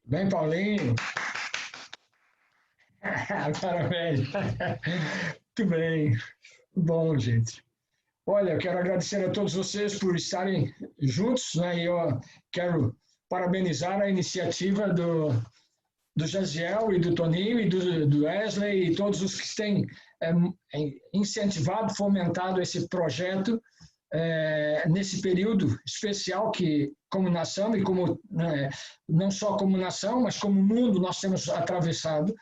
Bem, Paulinho? Parabéns. Muito bem. Bom, gente. Olha, eu quero agradecer a todos vocês por estarem juntos, né? E eu quero parabenizar a iniciativa do Jaziel e do Toninho e do Wesley e todos os que têm incentivado, fomentado esse projeto nesse período especial que, como nação e como não só como nação, mas como mundo nós temos atravessado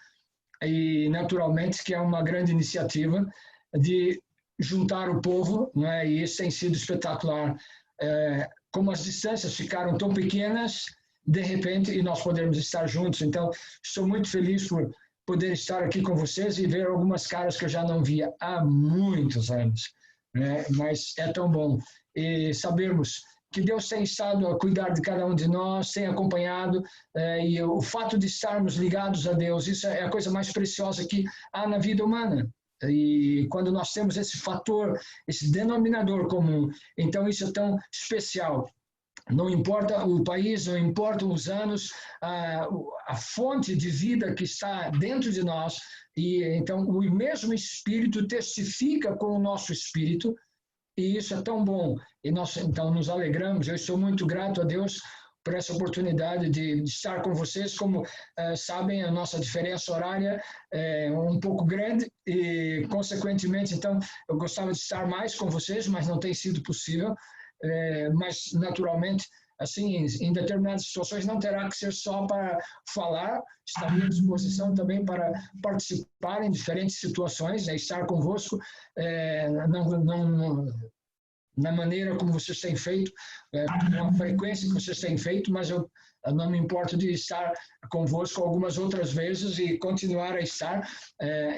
e naturalmente que é uma grande iniciativa de juntar o povo, né? E isso tem sido espetacular. Como as distâncias ficaram tão pequenas, de repente, e nós podemos estar juntos. Então, estou muito feliz por poder estar aqui com vocês e ver algumas caras que eu já não via há muitos anos, né? Mas é tão bom. E sabermos que Deus tem estado a cuidar de cada um de nós, tem acompanhado, e o fato de estarmos ligados a Deus, isso é a coisa mais preciosa que há na vida humana. E quando nós temos esse fator, esse denominador comum, então isso é tão especial. Não importa o país, não importam os anos, a fonte de vida que está dentro de nós, e então o mesmo Espírito testifica com o nosso Espírito, e isso é tão bom. E nós, então, nos alegramos. Eu estou muito grato a Deus por essa oportunidade de estar com vocês. Como sabem, a nossa diferença horária é um pouco grande e, consequentemente, então, eu gostava de estar mais com vocês, mas não tem sido possível. Mas, naturalmente, assim, em determinadas situações não terá que ser só para falar, estaria à disposição também para participar em diferentes situações, né, estar convosco, na maneira como vocês têm feito, com a frequência que vocês têm feito, mas eu não me importo de estar convosco algumas outras vezes e continuar a estar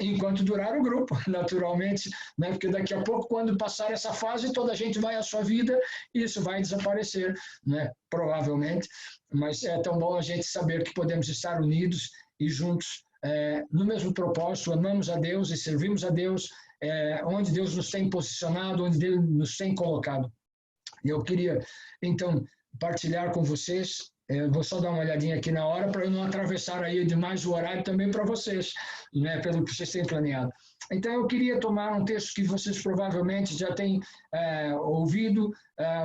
enquanto durar o grupo, naturalmente, né? Porque daqui a pouco, quando passar essa fase, toda a gente vai à sua vida e isso vai desaparecer, né? Provavelmente, mas é tão bom a gente saber que podemos estar unidos e juntos no mesmo propósito, amamos a Deus e servimos a Deus onde Deus nos tem posicionado, onde Deus nos tem colocado. Eu queria, então, partilhar com vocês. Vou só dar uma olhadinha aqui na hora para eu não atravessar aí demais o horário também para vocês, né, pelo que vocês têm planeado. Então, eu queria tomar um texto que vocês provavelmente já têm ouvido,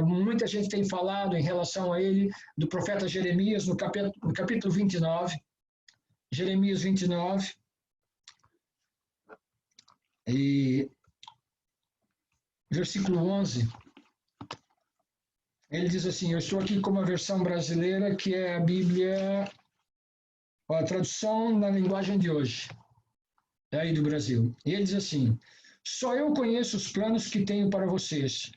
muita gente tem falado em relação a ele, do profeta Jeremias, no capítulo 29, Jeremias 29, e versículo 11. Ele diz assim, eu estou aqui com uma versão brasileira, que é a Bíblia, a tradução na linguagem de hoje, aí do Brasil. E ele diz assim, só eu conheço os planos que tenho para vocês.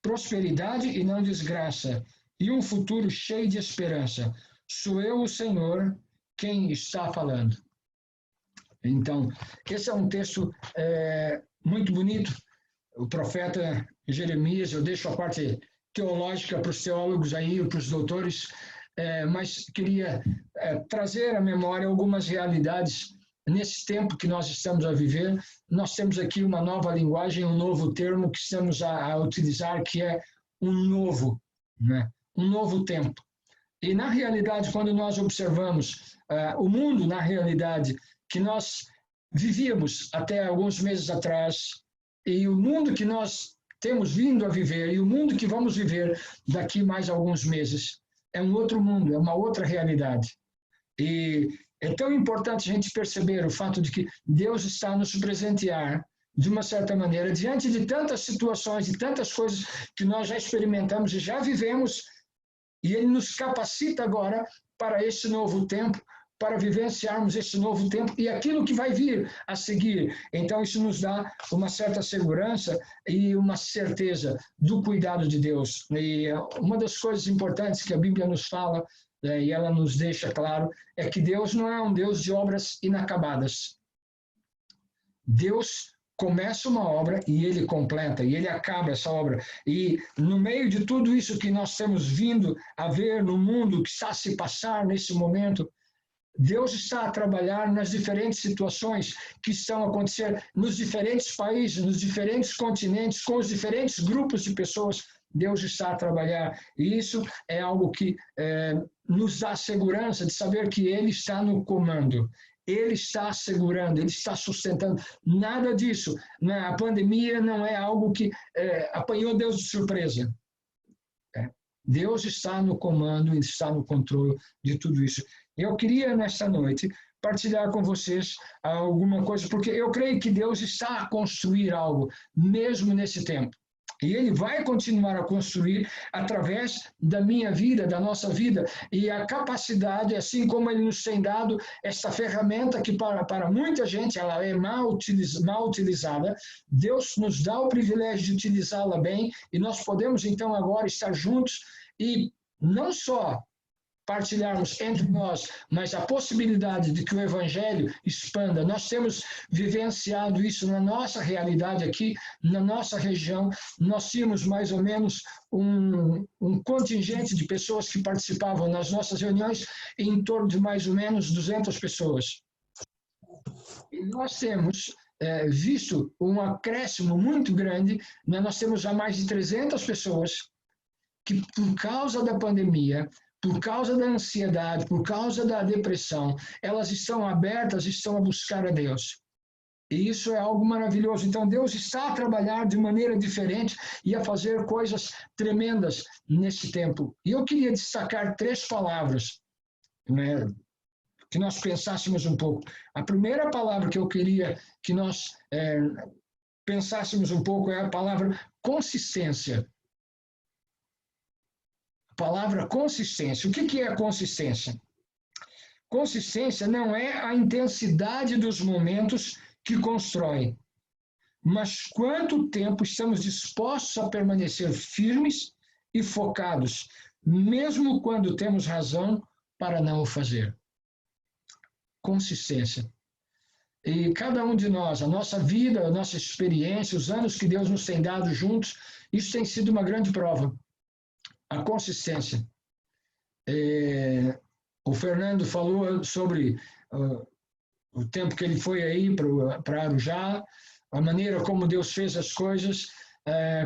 Prosperidade e não desgraça, e um futuro cheio de esperança. Sou eu, o Senhor, quem está falando. Então, esse é um texto muito bonito. O profeta Jeremias, eu deixo a parte teológica para os teólogos aí, para os doutores, mas queria trazer à memória algumas realidades nesse tempo que nós estamos a viver. Nós temos aqui uma nova linguagem, um novo termo que estamos a utilizar, que é um novo, né? Um novo tempo. E, na realidade, quando nós observamos o mundo, na realidade, que nós vivíamos até alguns meses atrás, e o mundo que nós temos vindo a viver, e o mundo que vamos viver daqui mais alguns meses, é um outro mundo, é uma outra realidade. E é tão importante a gente perceber o fato de que Deus está a nos presentear, de uma certa maneira, diante de tantas situações, de tantas coisas que nós já experimentamos e já vivemos, e Ele nos capacita agora para esse novo tempo, para vivenciarmos esse novo tempo e aquilo que vai vir a seguir. Então, isso nos dá uma certa segurança e uma certeza do cuidado de Deus. E uma das coisas importantes que a Bíblia nos fala, e ela nos deixa claro, é que Deus não é um Deus de obras inacabadas. Deus começa uma obra e Ele completa, e Ele acaba essa obra. E no meio de tudo isso que nós temos vindo a ver no mundo, que está a se passar nesse momento, Deus está a trabalhar nas diferentes situações que estão a acontecer nos diferentes países, nos diferentes continentes, com os diferentes grupos de pessoas Deus está a trabalhar. E isso é algo que nos dá segurança de saber que Ele está no comando. Ele está segurando, Ele está sustentando. Nada disso. A pandemia não é algo que apanhou Deus de surpresa. Deus está no comando, Ele está no controle de tudo isso. Eu queria, nesta noite, partilhar com vocês alguma coisa, porque eu creio que Deus está a construir algo, mesmo nesse tempo. E Ele vai continuar a construir através da minha vida, da nossa vida. E a capacidade, assim como Ele nos tem dado esta ferramenta que para muita gente ela é mal utilizada, Deus nos dá o privilégio de utilizá-la bem e nós podemos então agora estar juntos e não só partilharmos entre nós, mas a possibilidade de que o Evangelho expanda. Nós temos vivenciado isso na nossa realidade aqui, na nossa região. Nós tínhamos mais ou menos um contingente de pessoas que participavam nas nossas reuniões, em torno de mais ou menos 200 pessoas. E nós temos visto um acréscimo muito grande, né? Nós temos já mais de 300 pessoas que, por causa da pandemia, por causa da ansiedade, por causa da depressão, elas estão abertas, estão a buscar a Deus. E isso é algo maravilhoso. Então, Deus está a trabalhar de maneira diferente e a fazer coisas tremendas nesse tempo. E eu queria destacar 3 palavras, né, que nós pensássemos um pouco. A primeira palavra que eu queria que nós pensássemos um pouco é a palavra consistência. Palavra consistência. O que é consistência? Consistência não é a intensidade dos momentos que constroem, mas quanto tempo estamos dispostos a permanecer firmes e focados, mesmo quando temos razão para não o fazer. Consistência. E cada um de nós, a nossa vida, a nossa experiência, os anos que Deus nos tem dado juntos, isso tem sido uma grande prova. A consistência. O Fernando falou sobre o tempo que ele foi aí para Arujá, a maneira como Deus fez as coisas,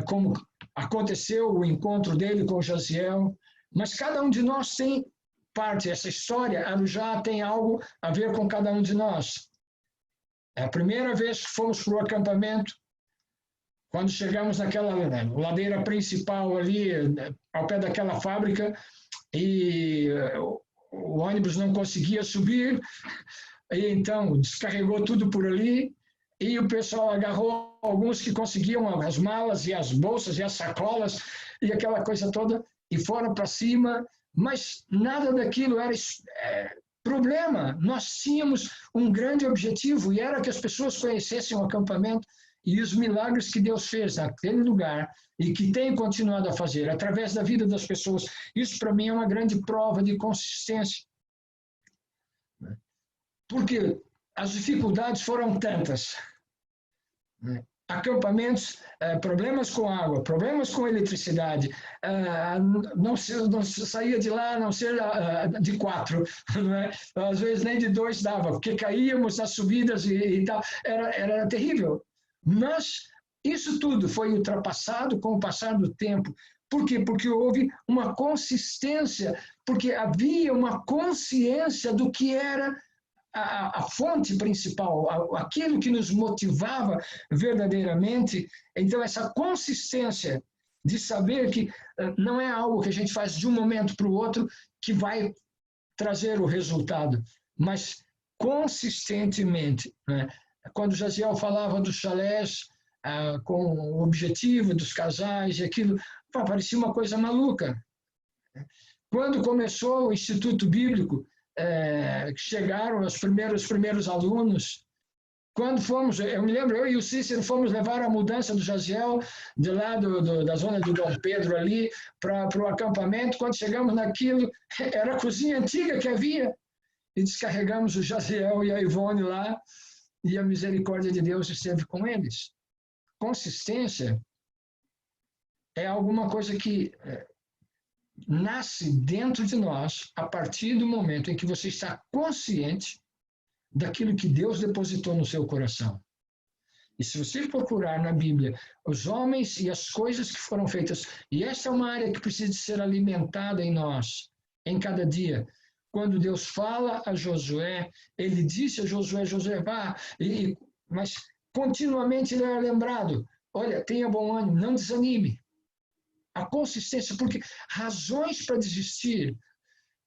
como aconteceu o encontro dele com o Jaziel, mas cada um de nós tem parte, essa história, Arujá tem algo a ver com cada um de nós. É a primeira vez que fomos para o acampamento, quando chegamos naquela ladeira principal ali, ao pé daquela fábrica, e o ônibus não conseguia subir, e então descarregou tudo por ali, e o pessoal agarrou alguns que conseguiam as malas e as bolsas e as sacolas e aquela coisa toda, e foram para cima, mas nada daquilo era problema. Nós tínhamos um grande objetivo, e era que as pessoas conhecessem o acampamento, e os milagres que Deus fez naquele lugar e que tem continuado a fazer através da vida das pessoas. Isso, para mim, é uma grande prova de consistência. Porque as dificuldades foram tantas. Acampamentos, problemas com água, problemas com eletricidade, não saía de lá a não ser de 4, não é? Às vezes nem de 2 dava, porque caíamos nas subidas e tal, era terrível. Mas isso tudo foi ultrapassado com o passar do tempo. Por quê? Porque houve uma consistência, porque havia uma consciência do que era a fonte principal, aquilo que nos motivava verdadeiramente. Então, essa consistência de saber que não é algo que a gente faz de um momento para o outro que vai trazer o resultado, mas consistentemente, né? Quando Jaziel falava dos chalés, com o objetivo dos casais e aquilo, parecia uma coisa maluca. Quando começou o Instituto Bíblico, chegaram os primeiros alunos, quando fomos, eu me lembro, eu e o Cícero fomos levar a mudança do Jaziel, de lá da zona do Dom Pedro ali, para o acampamento. Quando chegamos naquilo, era a cozinha antiga que havia, e descarregamos o Jaziel e a Ivone lá, e a misericórdia de Deus esteve com eles. Consistência é alguma coisa que nasce dentro de nós a partir do momento em que você está consciente daquilo que Deus depositou no seu coração. E se você procurar na Bíblia os homens e as coisas que foram feitas, e essa é uma área que precisa ser alimentada em nós, em cada dia. Quando Deus fala a Josué, ele disse a Josué, Josué, vá, mas continuamente ele era lembrado, olha, tenha bom ânimo, não desanime. A consistência, porque razões para desistir,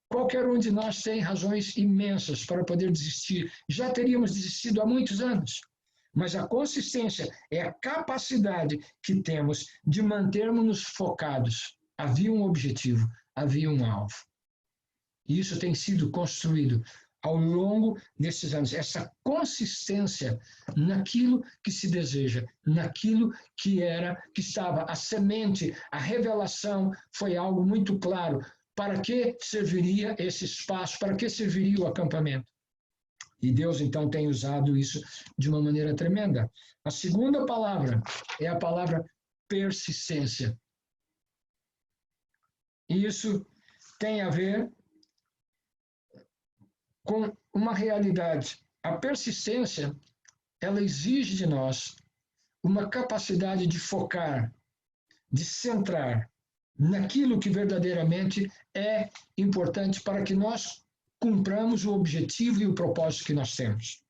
qualquer um de nós tem razões imensas para poder desistir. Já teríamos desistido há muitos anos. Mas a consistência é a capacidade que temos de mantermos-nos focados. Havia um objetivo, havia um alvo. E isso tem sido construído ao longo desses anos. Essa consistência naquilo que se deseja, naquilo que estava a semente, a revelação foi algo muito claro. Para que serviria esse espaço? Para que serviria o acampamento? E Deus, então, tem usado isso de uma maneira tremenda. A segunda palavra é a palavra persistência. E isso tem a ver com uma realidade. A persistência, ela exige de nós uma capacidade de focar, de centrar naquilo que verdadeiramente é importante para que nós cumpramos o objetivo e o propósito que nós temos.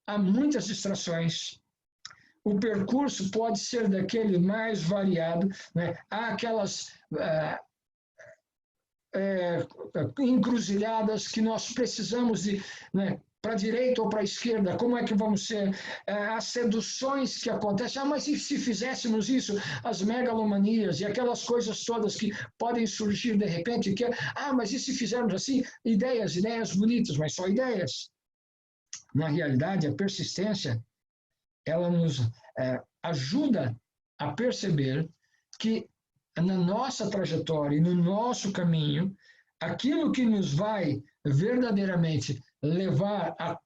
Há muitas distrações. O percurso pode ser daquele mais variado, né? Há aquelas encruzilhadas que nós precisamos de, né, para a direita ou para a esquerda, como é que vamos ser? As seduções que acontecem, mas e se fizéssemos isso? As megalomanias e aquelas coisas todas que podem surgir de repente, mas e se fizermos assim? Ideias bonitas, mas só ideias. Na realidade, a persistência, ela nos ajuda a perceber que na nossa trajetória e no nosso caminho, aquilo que nos vai verdadeiramente levar a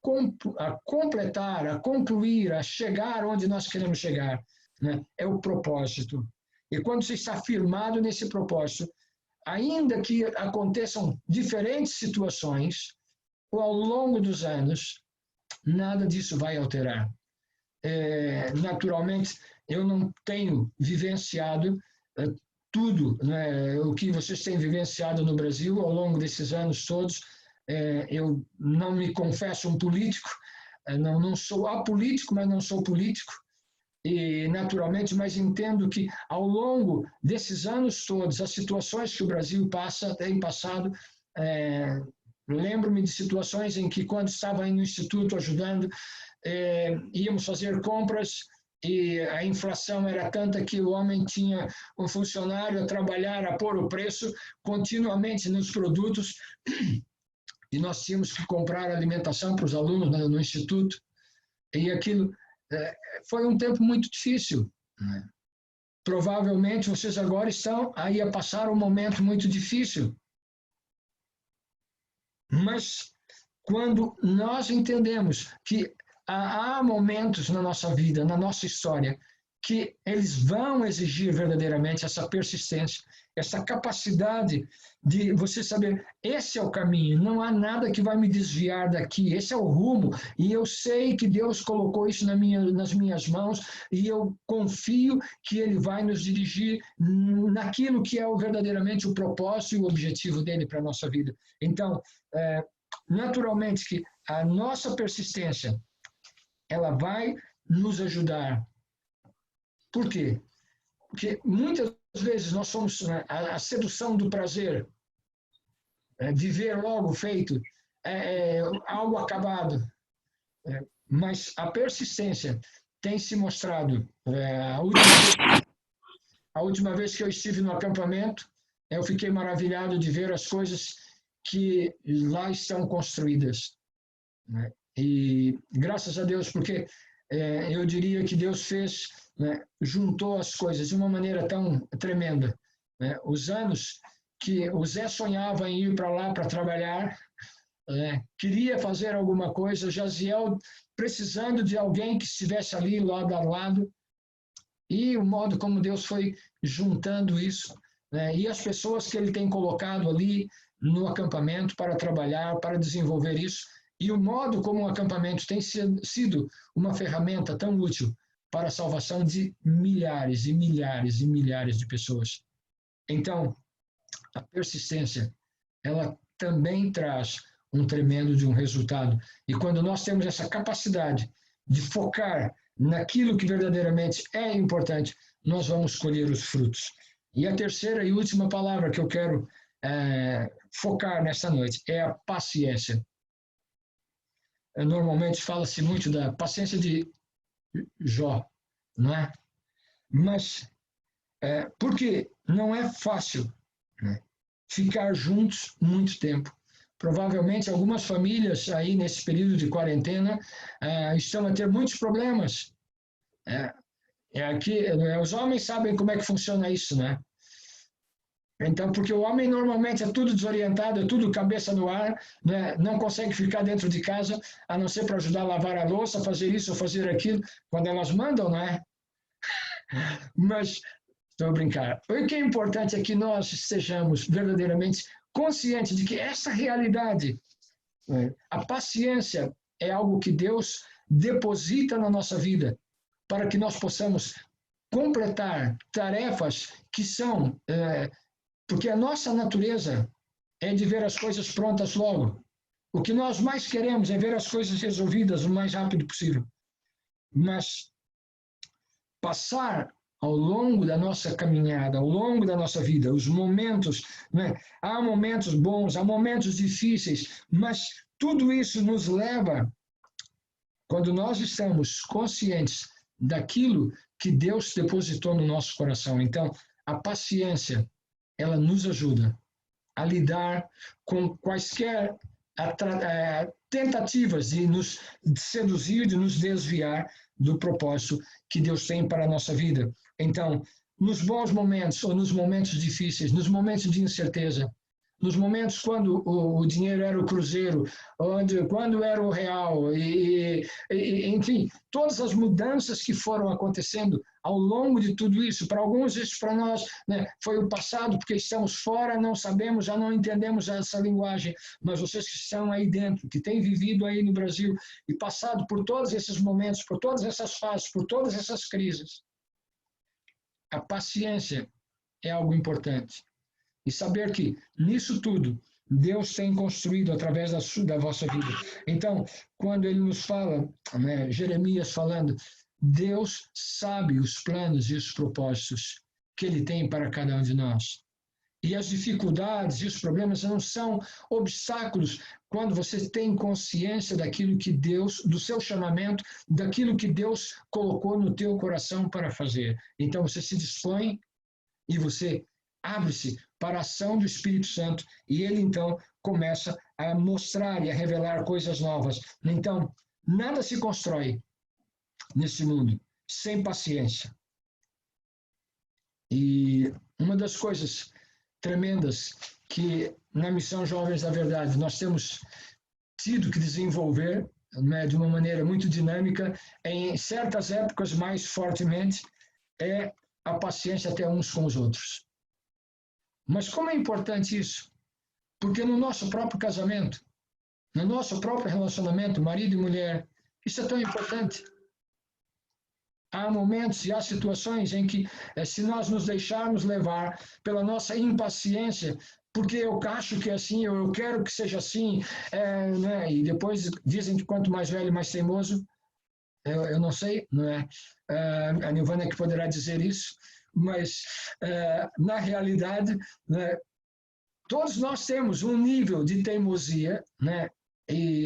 completar, a concluir, a chegar onde nós queremos chegar, né? É o propósito. E quando você está firmado nesse propósito, ainda que aconteçam diferentes situações, ou ao longo dos anos, nada disso vai alterar. Naturalmente, eu não tenho vivenciado tudo, né, o que vocês têm vivenciado no Brasil ao longo desses anos todos. Eu não me confesso um político, não sou apolítico, mas não sou político, e naturalmente, mas entendo que ao longo desses anos todos, as situações que o Brasil tem passado, lembro-me de situações em que, quando estava aí no Instituto ajudando, íamos fazer compras e a inflação era tanta que o homem tinha um funcionário a trabalhar, a pôr o preço continuamente nos produtos, e nós tínhamos que comprar alimentação para os alunos no Instituto, e aquilo foi um tempo muito difícil, né? Provavelmente vocês agora estão aí a passar um momento muito difícil, mas quando nós entendemos que há momentos na nossa vida, na nossa história, que eles vão exigir verdadeiramente essa persistência, essa capacidade de você saber, esse é o caminho, não há nada que vai me desviar daqui, esse é o rumo, e eu sei que Deus colocou isso nas minhas mãos, e eu confio que Ele vai nos dirigir naquilo que é verdadeiramente o propósito e o objetivo dele para a nossa vida. Então, naturalmente que a nossa persistência, ela vai nos ajudar. Por quê? Porque muitas vezes nós somos a sedução do prazer, viver logo feito, algo acabado. Mas a persistência tem se mostrado. A última vez que eu estive no acampamento, eu fiquei maravilhado de ver as coisas que lá estão construídas, né? E graças a Deus, porque eu diria que Deus fez, né, juntou as coisas de uma maneira tão tremenda, né? Os anos que o Zé sonhava em ir para lá para trabalhar, queria fazer alguma coisa, o Jaziel precisando de alguém que estivesse ali lado a lado, e o modo como Deus foi juntando isso, né? E as pessoas que Ele tem colocado ali no acampamento para trabalhar, para desenvolver isso, E o modo como o acampamento tem sido uma ferramenta tão útil para a salvação de milhares e milhares e milhares de pessoas. Então, a persistência, ela também traz um tremendo de um resultado. E quando nós temos essa capacidade de focar naquilo que verdadeiramente é importante, nós vamos colher os frutos. E a terceira e última palavra que eu quero focar nesta noite é a paciência. Normalmente fala-se muito da paciência de Jó, não é? Mas porque não é fácil, né, ficar juntos muito tempo. Provavelmente algumas famílias aí nesse período de quarentena estão a ter muitos problemas. Aqui, os homens sabem como é que funciona isso, né? Então, porque o homem normalmente é tudo desorientado, é tudo cabeça no ar, né? Não consegue ficar dentro de casa, a não ser para ajudar a lavar a louça, fazer isso ou fazer aquilo, quando elas mandam, né? Mas, estou a brincar. O que é importante é que nós estejamos verdadeiramente conscientes de que essa realidade, a paciência, é algo que Deus deposita na nossa vida, para que nós possamos completar tarefas que são... porque a nossa natureza é de ver as coisas prontas logo. O que nós mais queremos é ver as coisas resolvidas o mais rápido possível. Mas passar ao longo da nossa caminhada, ao longo da nossa vida, os momentos, né? Há momentos bons, há momentos difíceis, mas tudo isso nos leva, quando nós estamos conscientes daquilo que Deus depositou no nosso coração. Então, a paciência, ela nos ajuda a lidar com quaisquer tentativas de nos seduzir, de nos desviar do propósito que Deus tem para a nossa vida. Então, nos bons momentos ou nos momentos difíceis, nos momentos de incerteza, nos momentos quando o dinheiro era o cruzeiro, quando era o real, enfim, todas as mudanças que foram acontecendo ao longo de tudo isso. Para alguns, isso para nós, né, foi o passado, porque estamos fora, não sabemos, já não entendemos essa linguagem, mas vocês que estão aí dentro, que têm vivido aí no Brasil e passado por todos esses momentos, por todas essas fases, por todas essas crises, a paciência é algo importante. E saber que, nisso tudo, Deus tem construído através da vossa vida. Então, quando ele nos fala, né, Jeremias falando, Deus sabe os planos e os propósitos que ele tem para cada um de nós. E as dificuldades e os problemas não são obstáculos quando você tem consciência daquilo que Deus, do seu chamamento, daquilo que Deus colocou no teu coração para fazer. Então, você se dispõe e você abre-se para a ação do Espírito Santo e ele, então, começa a mostrar e a revelar coisas novas. Então, nada se constrói nesse mundo sem paciência. E uma das coisas tremendas que na Missão Jovens da Verdade nós temos tido que desenvolver, né, de uma maneira muito dinâmica, em certas épocas mais fortemente, é a paciência até uns com os outros. Mas como é importante isso? Porque no nosso próprio casamento, no nosso próprio relacionamento, marido e mulher, isso é tão importante. Há momentos e há situações em que, se nós nos deixarmos levar pela nossa impaciência, porque eu acho que é assim, ou eu quero que seja assim, né? E depois dizem que quanto mais velho, mais teimoso. Eu não sei, não é? A Nilvana que poderá dizer isso, mas na realidade, né, todos nós temos um nível de teimosia, né?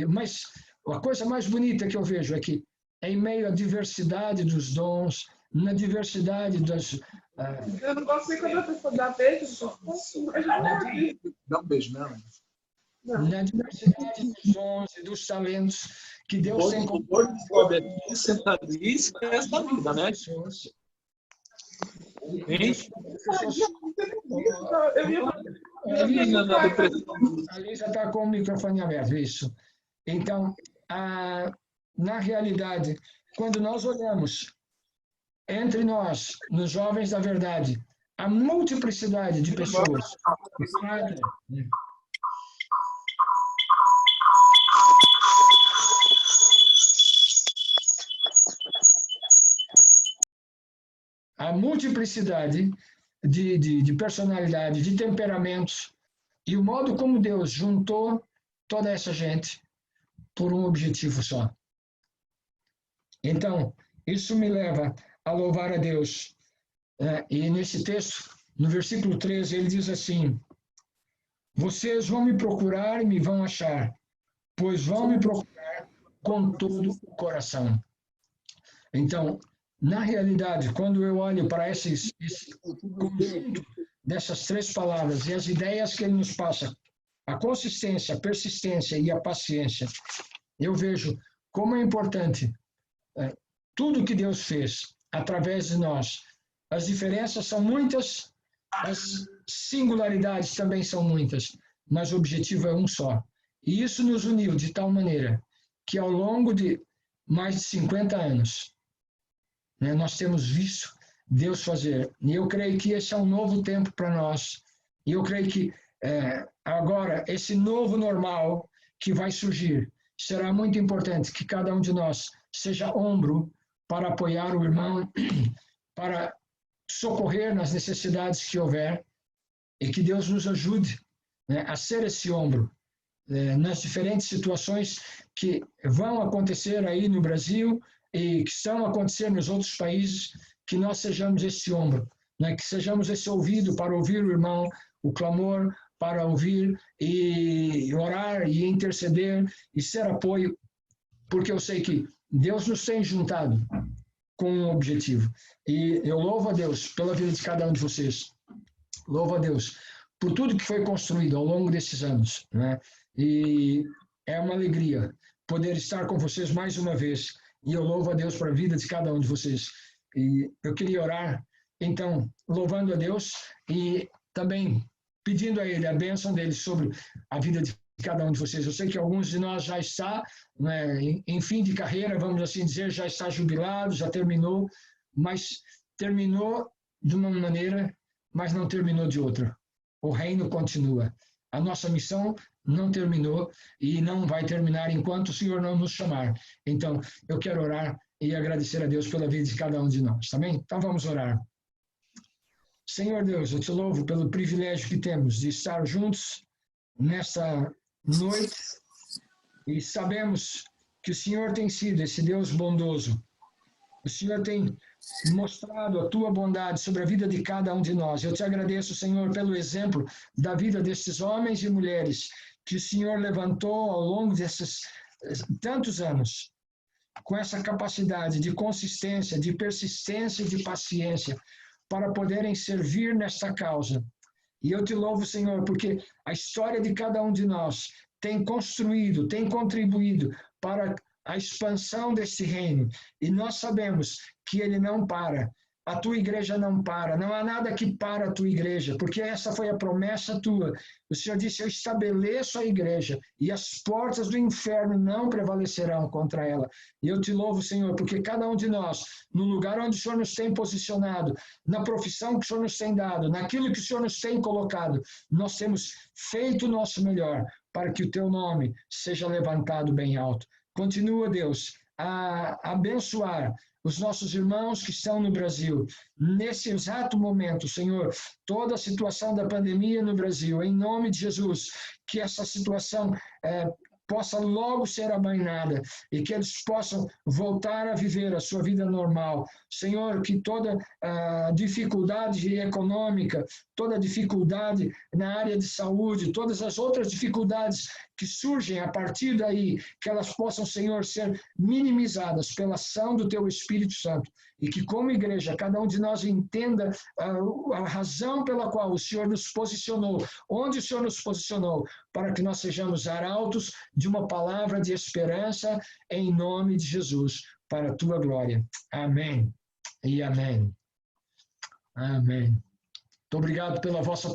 Mas a coisa mais bonita que eu vejo é que, em meio à diversidade dos dons, na diversidade das... Eu não gosto nem quando a pessoa dá beijo, dá um beijo nela. Na diversidade dos dons e dos talentos que Deus tem colocado. O pobre aqui, sentadinho, é essa vida, né? A Lisa está com o microfone aberto, isso. Então, na realidade, quando nós olhamos entre nós, nos Jovens da Verdade, a multiplicidade de pessoas. multiplicidade de personalidade, de temperamentos, e o modo como Deus juntou toda essa gente por um objetivo só. Então, isso me leva a louvar a Deus. E nesse texto, no versículo 13, ele diz assim: vocês vão me procurar e me vão achar, pois vão me procurar com todo o coração. Então, na realidade, quando eu olho para esse conjunto dessas três palavras e as ideias que ele nos passa, a consistência, a persistência e a paciência, eu vejo como é importante tudo que Deus fez através de nós. As diferenças são muitas, as singularidades também são muitas, mas o objetivo é um só. E isso nos uniu de tal maneira que ao longo de mais de 50 anos, nós temos visto Deus fazer. E eu creio que esse é um novo tempo para nós. E eu creio que agora, esse novo normal que vai surgir, será muito importante que cada um de nós seja ombro para apoiar o irmão, para socorrer nas necessidades que houver, e que Deus nos ajude a ser esse ombro nas diferentes situações que vão acontecer aí no Brasil e que estão acontecendo nos outros países, que nós sejamos esse ombro, que sejamos esse ouvido para ouvir o irmão, o clamor, para ouvir e orar e interceder e ser apoio, porque eu sei que Deus nos tem juntado com um objetivo. E eu louvo a Deus pela vida de cada um de vocês. Louvo a Deus por tudo que foi construído ao longo desses anos, E é uma alegria poder estar com vocês mais uma vez. E eu louvo a Deus para a vida de cada um de vocês. E eu queria orar, então, louvando a Deus e também pedindo a Ele a bênção dele sobre a vida de cada um de vocês. Eu sei que alguns de nós já está em fim de carreira, vamos assim dizer, já está jubilado, já terminou, mas terminou de uma maneira, mas não terminou de outra. O reino continua. A nossa missão não terminou e não vai terminar enquanto o Senhor não nos chamar. Então, eu quero orar e agradecer a Deus pela vida de cada um de nós, tá bem? Então, vamos orar. Senhor Deus, eu te louvo pelo privilégio que temos de estar juntos nesta noite e sabemos que o Senhor tem sido esse Deus bondoso. O Senhor tem mostrado a tua bondade sobre a vida de cada um de nós. Eu te agradeço, Senhor, pelo exemplo da vida desses homens e mulheres que o Senhor levantou ao longo desses tantos anos, com essa capacidade de consistência, de persistência e de paciência, para poderem servir nesta causa. E eu te louvo, Senhor, porque a história de cada um de nós tem construído, tem contribuído para a expansão deste reino. E nós sabemos que ele não para. A tua igreja não para. Não há nada que para a tua igreja, porque essa foi a promessa tua. O Senhor disse, eu estabeleço a igreja e as portas do inferno não prevalecerão contra ela. E eu te louvo, Senhor, porque cada um de nós, no lugar onde o Senhor nos tem posicionado, na profissão que o Senhor nos tem dado, naquilo que o Senhor nos tem colocado, nós temos feito o nosso melhor para que o teu nome seja levantado bem alto. Continua, Deus, a abençoar os nossos irmãos que estão no Brasil. Nesse exato momento, Senhor, toda a situação da pandemia no Brasil, em nome de Jesus, que essa situação possa logo ser amainada e que eles possam voltar a viver a sua vida normal. Senhor, que toda dificuldade econômica, toda dificuldade na área de saúde, todas as outras dificuldades que surgem a partir daí, que elas possam, Senhor, ser minimizadas pela ação do Teu Espírito Santo. E que, como igreja, cada um de nós entenda a razão pela qual o Senhor nos posicionou, onde o Senhor nos posicionou, para que nós sejamos arautos de uma palavra de esperança em nome de Jesus, para a Tua glória. Amém e amém. Amém. Muito obrigado pela vossa